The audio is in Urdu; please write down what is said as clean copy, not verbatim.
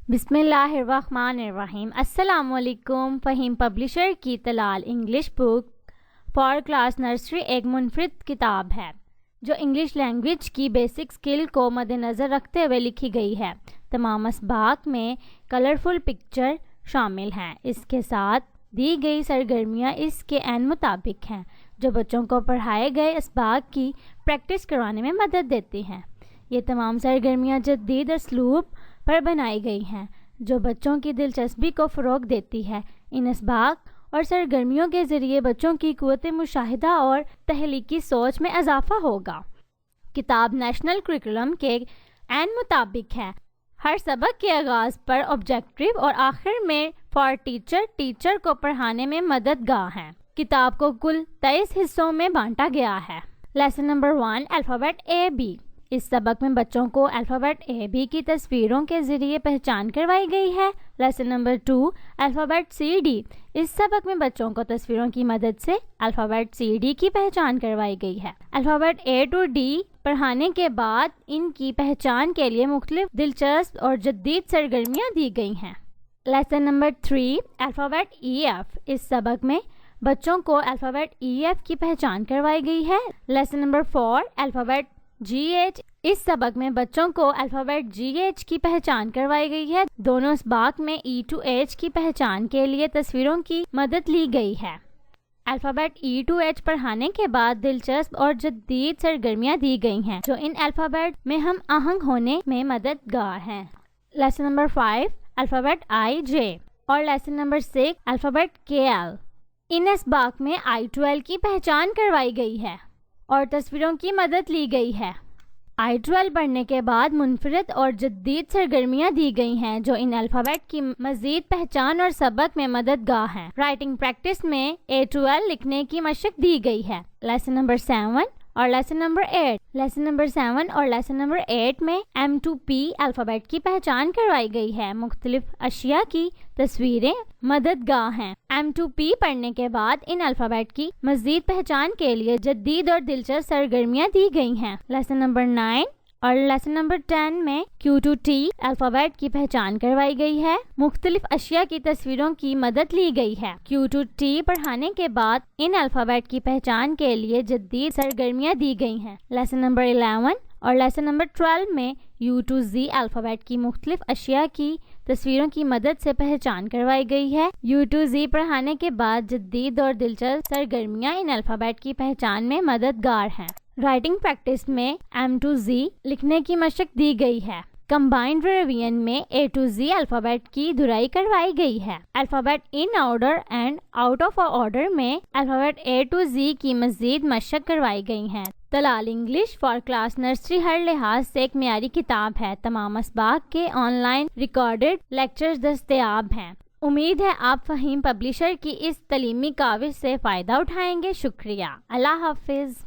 بسم اللہ الرحمن الرحیم۔ السلام علیکم۔ فہیم پبلشر کی Talal English book for class nursery ایک منفرد کتاب ہے جو انگلش لینگویج کی بیسک سکل کو مد نظر رکھتے ہوئے لکھی گئی ہے۔ تمام اسباق میں کلرفل پکچر شامل ہیں۔ اس کے ساتھ دی گئی سرگرمیاں اس کے عین مطابق ہیں جو بچوں کو پڑھائے گئے اسباق کی پریکٹس کروانے میں مدد دیتی ہیں۔ یہ تمام سرگرمیاں جدید اسلوب پر بنائی گئی ہیں جو بچوں کی دلچسپی کو فروغ دیتی ہے۔ ان اسباق اور سرگرمیوں کے ذریعے بچوں کی قوت مشاہدہ اور تخلیقی سوچ میں اضافہ ہوگا۔ کتاب نیشنل کریکولم کے عین مطابق ہے۔ ہر سبق کے آغاز پر آبجیکٹیو اور آخر میں فار ٹیچر کو پڑھانے میں مددگار ہیں۔ کتاب کو کل 23 حصوں میں بانٹا گیا ہے۔ Lesson number 1 alphabet A B. اس سبق میں بچوں کو الفابیٹ اے بی کی تصویروں کے ذریعے پہچان کروائی گئی ہے۔ Lesson number 2 alphabet C D. اس سبق میں بچوں کو تصویروں کی مدد سے الفابیٹ سی ڈی کی پہچان کروائی گئی ہے۔ الفابیٹ اے ٹو ڈی پڑھانے کے بعد ان کی پہچان کے لیے مختلف دلچسپ اور جدید سرگرمیاں دی گئی ہیں۔ Lesson number 3 alphabet E F. اس سبق میں بچوں کو الفابیٹ ای ایف کی پہچان کروائی گئی ہے۔ Lesson number 4 alphabet G H. اس سبق میں بچوں کو الفابیٹ جی ایچ کی پہچان کروائی گئی ہے۔ دونوں اسباق میں ای ٹو ایچ کی پہچان کے لیے تصویروں کی مدد لی گئی ہے۔ الفابیٹ ای ٹو ایچ پڑھانے کے بعد دلچسپ اور جدید سرگرمیاں دی گئی ہیں جو ان الفابیٹ میں ہم آہنگ ہونے میں مددگار ہیں۔ لیسن نمبر 5 الفابیٹ آئی جے اور لیسن نمبر 6 الفابیٹ کے ایل۔ ان اسباق میں آئی ٹو ایل کی پہچان کروائی گئی ہے اور تصویروں کی مدد لی گئی ہے۔ آئی 12 پڑھنے کے بعد منفرد اور جدید سرگرمیاں دی گئی ہیں جو ان الفابیٹ کی مزید پہچان اور سبق میں مددگار ہیں۔ رائٹنگ پریکٹس میں A12 لکھنے کی مشق دی گئی ہے۔ لیسن نمبر 7 اور لیسن نمبر 8۔ لیسن نمبر 7 اور لیسن نمبر 8 میں M2P الفابیٹ کی پہچان کروائی گئی ہے۔ مختلف اشیاء کی تصویریں مددگار ہیں۔ M2P پڑھنے کے بعد ان الفابیٹ کی مزید پہچان کے لیے جدید اور دلچسپ سرگرمیاں دی گئی ہیں۔ لیسن نمبر 9 اور لیسن نمبر 10 میں Q2T الفابیٹ کی پہچان کروائی گئی ہے۔ مختلف اشیاء کی تصویروں کی مدد لی گئی ہے۔ Q2T پڑھانے کے بعد ان الفابیٹ کی پہچان کے لیے جدید سرگرمیاں دی گئی ہیں۔ لیسن نمبر 11 اور لیسن نمبر 12 میں U2Z الفابیٹ کی مختلف اشیاء کی تصویروں کی مدد سے پہچان کروائی گئی ہے۔ U2Z پڑھانے کے بعد جدید اور دلچسپ سرگرمیاں ان الفابیٹ کی پہچان میں مددگار ہیں۔ رائٹنگ پریکٹس میں M2Z لکھنے کی مشق دی گئی ہے۔ کمبائنڈ ریویژن میں A to Z الفابیٹ کی دہرائی کروائی گئی ہے۔ Alphabet in order and out of order میں الفابیٹ A to Z کی مزید مشق کروائی گئی ہیں۔ Talal English for class nursery ہر لحاظ سے ایک معیاری کتاب ہے۔ تمام اسباق کے آن لائن ریکارڈڈ لیکچرز دستیاب ہیں۔ امید ہے آپ فہیم پبلشر کی اس تعلیمی کاوش سے فائدہ اٹھائیں گے۔ شکریہ۔ اللہ حافظ۔